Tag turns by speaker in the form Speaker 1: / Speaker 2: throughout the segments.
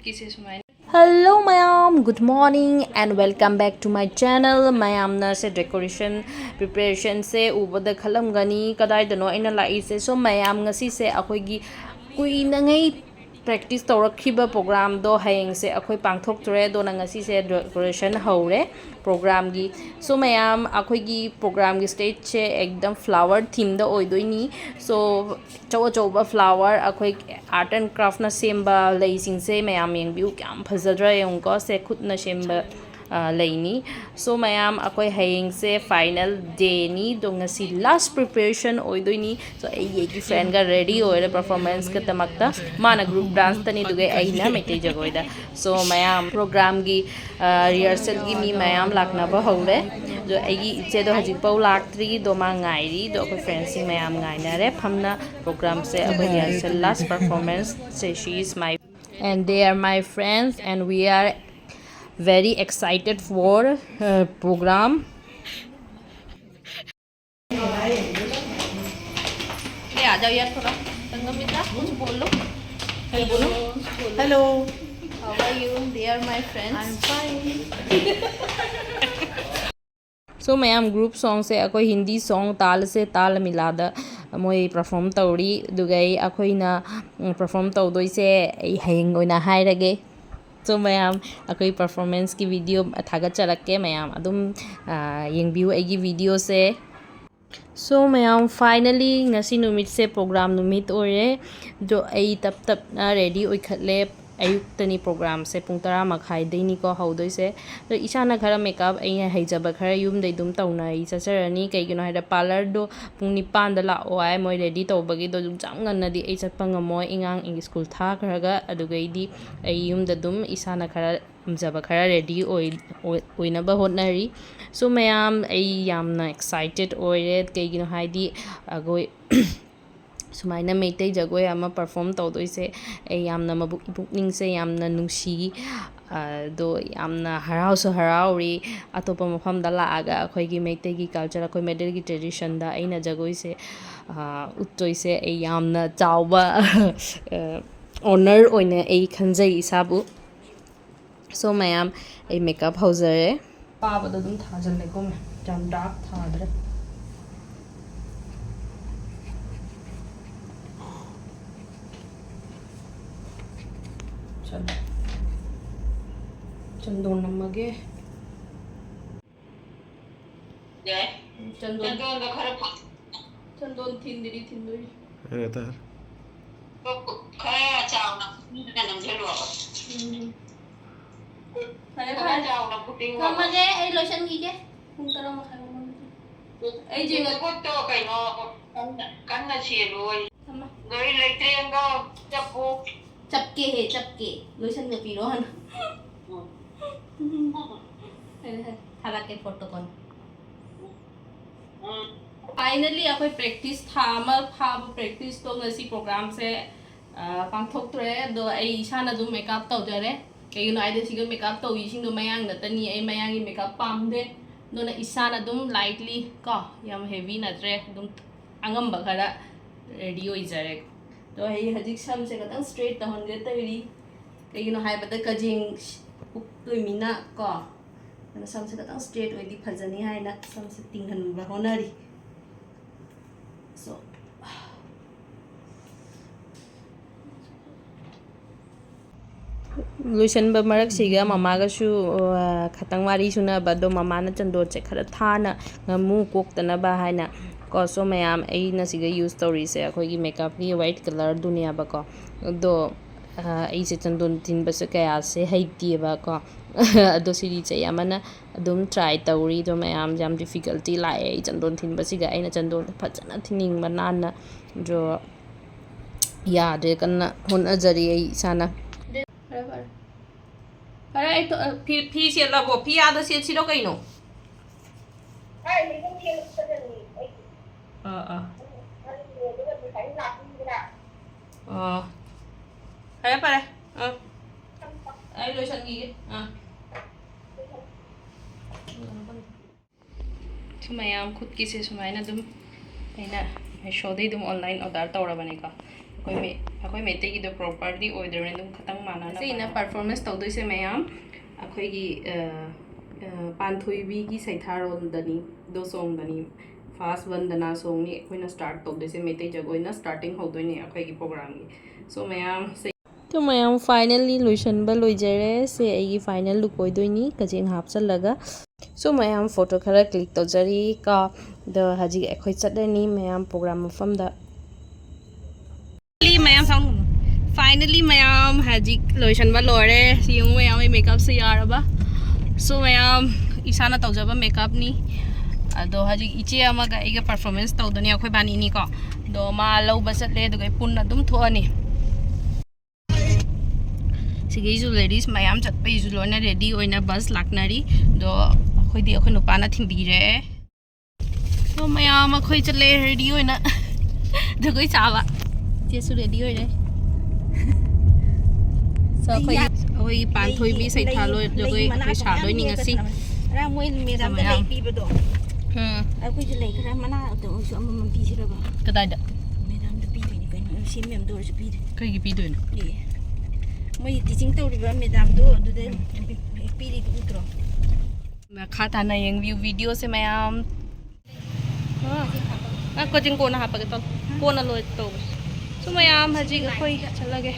Speaker 1: Hello mayam, good morning and welcome back to my channel. Mayam na se decoration preparation se ubada khalam gani kadai dano aina lai se so mayam ngasi se akoi gi kui na ngai practice tawrakhiba program do hayeng se akoi pangthok ture do na ngasi se decoration haure program gi so mayam akoi gi program gi stage che ekdam flower theme da oidoi so chawa chawa flower akoi art and craft na semba lei sing se mayam yeng biu kyam phajadra yong ko se khut na semba leini so mayam akoi hayeng se final day ni do ngasi last preparation oidoi ni so ai ye gi friend ga ready oire performance ka tamakta mana group dance tani dugai ai na mete jagoida so mayam program gi rehearsal gi mi mayam lakna ba hore jo ai gi iche do haji pau laktri do ma ngai ri do ko friends sing mayam ngai na re phamna program se akoi rehearsal last performance say she is my and they are my friends and we are very excited for program. Hello. How are you? They are my friends. I'm fine. So mayam group song se akoi Hindi song tal se tal milada moi perform tawri dugai akoi na perform tawdoi se ai hayeng oina hairage so mayam akoi performance ki video thaga charakke mayam adum yengbiu agi video se so mayam finally ngasi numit se program numit ore jo ai tap na ready oi khatle ayuk tani program se pung tara makhai deini ko haudoi se so isana khara makeup ai haijaba khara yum dei dum tauna I chacharani kai gino haida parlor do pung ni pan da la oi moi ready tawbagi do jam nganna di ai chatpa ngamoi ingang ing school tha kharaga adugai di ai yum da dum isana khara jaba khara ready oina ba hotnari so mayam ai yamna excited oire kai gino haidi agoi sumaina meitei jagoi ama perform tawdoi se ai yamna mabuk ibukning se yamna nungsi do yamna harau so harauri atopa mafam da laaga akhoi gi meitei gi culture akhoi medel gi tradition da aina jagoi se uttoi se ai yamna chawba honor oina ai khanjai isabu so mayam ai makeup haujare paba da dum thajal le ko me jam dark thadre चंदोन नमगे चंदोन का खरा चंदोन थिंदरी अरे तार तो खरा चावना नम झेलो खरा चावना putting मगे ए lotion कीके कुंतरा मखा ए जिंग को तो कइनो कन्ना छेलोय गई लेट्रेंगो चप्पू चपके लोशन का पीरो हन थाला के फोटो कौन फाइनली अखोई प्रैक्टिस था अमल फाब प्रैक्टिस तो ngasi program से पांथोक तरे दो आई इसाना दु मेकअप तौजरे कइनो आइदे सिग मेकअप तौ इसिंग दो मयांग नतनी आई मयांगी मेकअप पामदे दोना इसाना दुम लाइटली को याम हेवी नत्रे दुम अंगम बखरा रेडी होई जरे तो आई हजिक सम से कतंग स्ट्रेट तहनगे तइरी कइनो हाइबदा कजिंग उक्तोइमिना को ना सम से कतंग स्ट्रेट ओइदी फजनी हाइना सम से तिंगहनबा होनरी सो लुसन ब मरक सिगा ममा गसु खतंग वारी सुना बदो ममा ना चंदो चे खरा थाना ngmu kokतना ba haina ko so mayam ai na siga use story se akhoi gi makeup gi white color dunia ba ko do ai se chandon tin ba se kaya se haiti ba ko do siri che yamana adum try tawri do mayam jam difficulty lai ai chandon tin ba siga ai na chandon phajana thining banana jo ya de kanna hon ajari ai sana अरे आई तो फी से लबो फी आदा से छिरो कइनो ai ni không thiên sẽ được hay pare ai lo san gi sumayam khud ki se sumaina dum aina show dei dum online order tawra bane ka ꯑꯩꯈꯣꯏ ꯃꯩꯇꯩꯒꯤꯗꯣ properly ꯑꯣꯏꯗ꯭ꯔꯕꯅꯤ ꯑꯗꯨꯝ ꯈꯤꯇꯪ ꯃꯥꯟꯅꯅ ꯁꯤꯅ ꯄꯔꯐꯣꯔꯃꯦꯟꯁ ꯇꯧꯗꯣꯏꯁꯦ ꯃꯌꯥꯝ ꯑꯩꯈꯣꯏꯒꯤ ꯄꯥꯟꯊꯣꯏꯕꯤꯒꯤ ꯁꯩꯊꯥꯔꯣꯜꯗꯅꯤ ꯗꯣ ꯁꯣꯡꯗꯅꯤ ꯐꯥꯁ ꯋꯟꯗꯅꯥ ꯁꯣꯡꯅꯤ ꯑꯩꯈꯣꯏꯅ ꯁ꯭ꯇꯥꯔꯠ ꯇꯧꯗꯣꯏꯁꯦ ꯃꯩꯇꯩ ꯖꯒꯣꯏꯅ ꯁ꯭ꯇꯥꯔꯇꯤꯡ ꯍꯧꯗꯣꯏꯅꯦ ꯑꯩꯈꯣꯏꯒꯤ ꯄ꯭ꯔꯣꯒ꯭ꯔꯥꯝꯒꯤ ꯁꯣ ꯃꯌꯥꯝ तो मैं फाइनली लोइसनब लोइजरे से आई फाइनल लुक ओइदोइनी कजेंग हापचलगा सो मैं फोटो खरा क्लिक तौजरी का द हजी अखोई चटनी मैं प्रोग्राम मफमदा फाइनली मैं हजी लोइसनब लोरे सिंग मैं मेकअप से यारबा सो मैं इसाना तौजब मेकअप नी अदो हजी इचे अमगा एगा परफॉर्मेंस तौदनी अखोई बानी नी को दो मा लौब चटले दुगै पुन्ना दुम थोअनी सिगैजु लेडीज मैम चटपैजु लोना रेडी ओइना बस लाकनारी दो अखोइदी अखोइ नुपाना थिंबीरे तो मैम अखोइ चले रेडी ओइना दुगै चाबा जेसु रेडी ओइरे सो अखोइ पानथोइबी सैथालो दुगै अखोइ सादोइ निंगसी रा मोइ मेडम दा लै पीबदो अखोइ जे लै खरा मना तो सु अमम पीसिरबा कदाइदा मेडम दा पीदोइनी कइनो सी मेम दोरसु पीदे कइगी पीदोइनो मैं टीचिंग तौरीबा मैडम दो पीरी उतरो मखा ताना यंग वीडियो से मैम कोचिंग कोना हापगे तो कोना लोय तो सो मैम हजी अखोई चलगे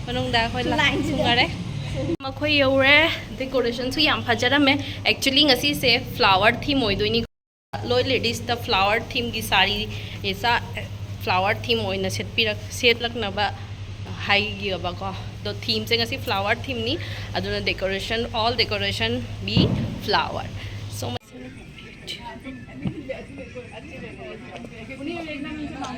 Speaker 1: मनोंदा अखोई लाइनरे मखोई यौरे डेकोरेशन सु याम फजरमे एक्चुअली ngasi से फ्लावर थीम ओइदोइनी लोय लेडीज द फ्लावर थीम की साड़ी ऐसा फ्लावर थीम ओइना सेटलकनबा हाईगबको दो थीम से ngasi फ्लावर थीम नी अदुना डेकोरेशन ऑल डेकोरेशन बी फ्लावर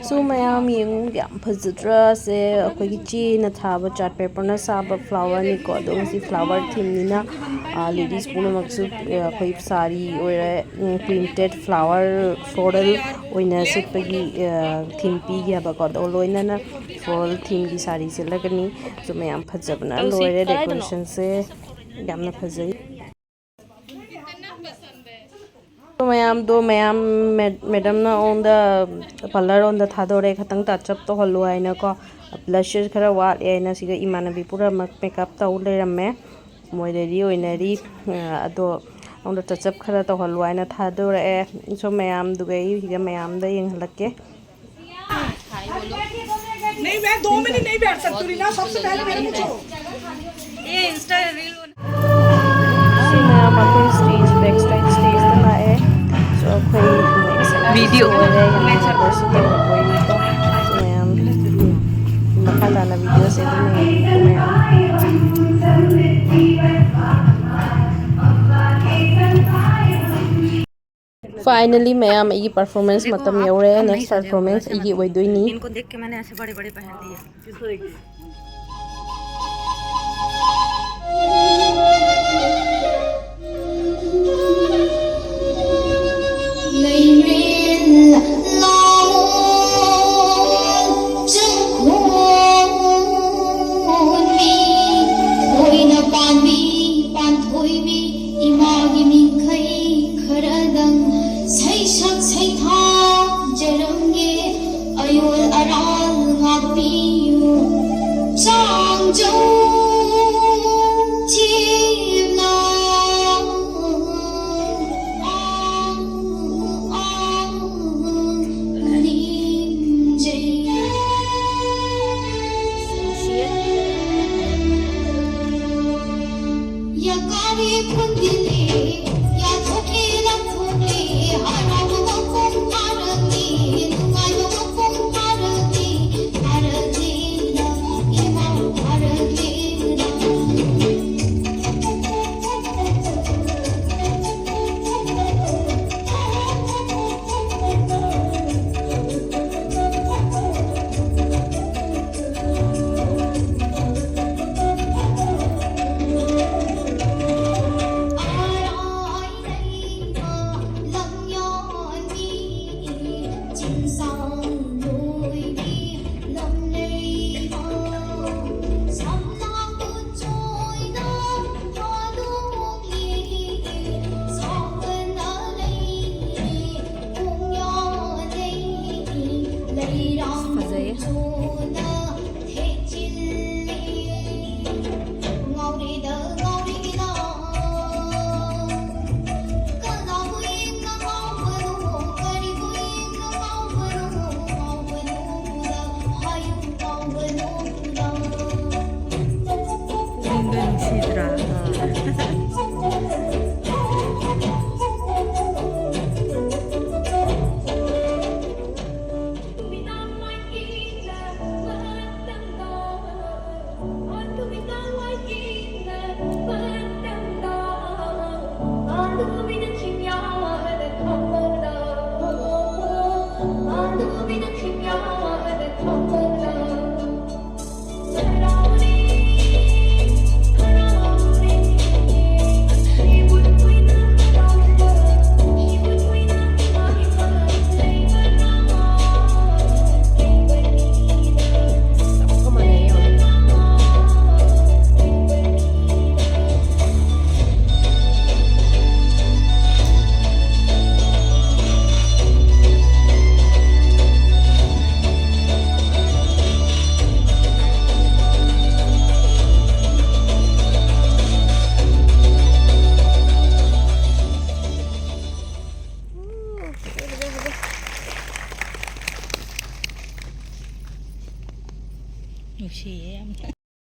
Speaker 1: सो मैम यम फजद्रा से अखोई चेना थाबा चार्ट पेपर ना साबा फ्लावर नि को दो ngasi फ्लावर थीम नीना लेडीज पुनमक्सु अखोई साड़ी ओरे प्रिंटेड फ्लावर फ्लोरल ओइना सिपगी थीम पी गया को दो लोइना फ्लोरल थीम की साड़ी से लगनी जो मैम फजबना लोरे डेकोरेशन से यामना फजई तो मैम मैडम ना on the parlour on the थादोरे खतंग टचअप तो हल्लो आइना को ब्लशेस खरा वाट आइना सिगा इमानबी पूरा मेकअप तौ लेरमे मोय रेडी ओइनरी अदो ऑन द टचअप खरा तो हल्लो आइना थादोरे सो मैम दुगै हिगा मैम दा यंगलके नहीं मैं 2 मिनट नहीं बैठ सकती रीना सबसे पहले मेरे पूछो ये इंस्टा रील मैम अपन स्टेज बैक स्टेज पे लाए सो कोई वीडियो मैम मखा ताना वीडियो से फाइनली मैम ये परफॉर्मेंस मतलब यौरे नेक्स्ट परफॉर्मेंस ये ओइदोइनी इनको देख के मैंने ऐसे बड़े-बड़े पहन दिए किसको देख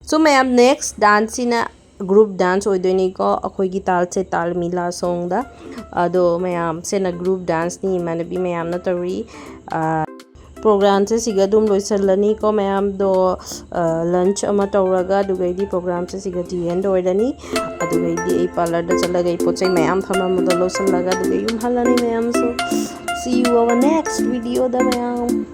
Speaker 1: So mayam next dance in a group dance oidoiniko akhoigi tal se tal mila song da ado mayam sena group dance ni manabi mayam na tori program se siga dum loisalani ko mayam do lunch ama tawraga dugaidi program se siga di end oidani adugaidi ei parlor da chalaga ei pochai mayam phama modo losalaga dugai yum halani mayam. So see you our next video da mayam.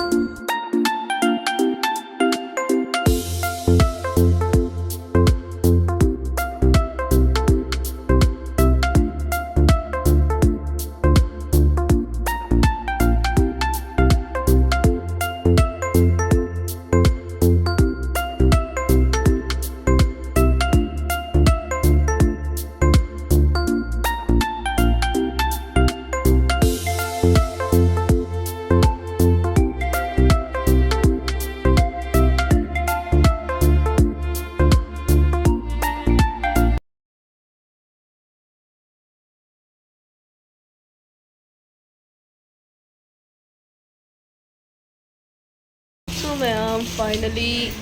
Speaker 1: So ma'am, finally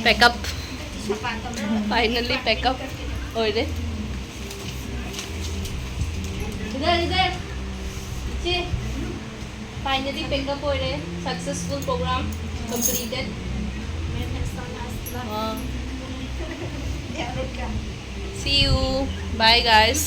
Speaker 1: pack up. Finally pack up. Oh, इधर इधर इधर finally pack up हो रहे. Successful program completed. See you. Bye guys.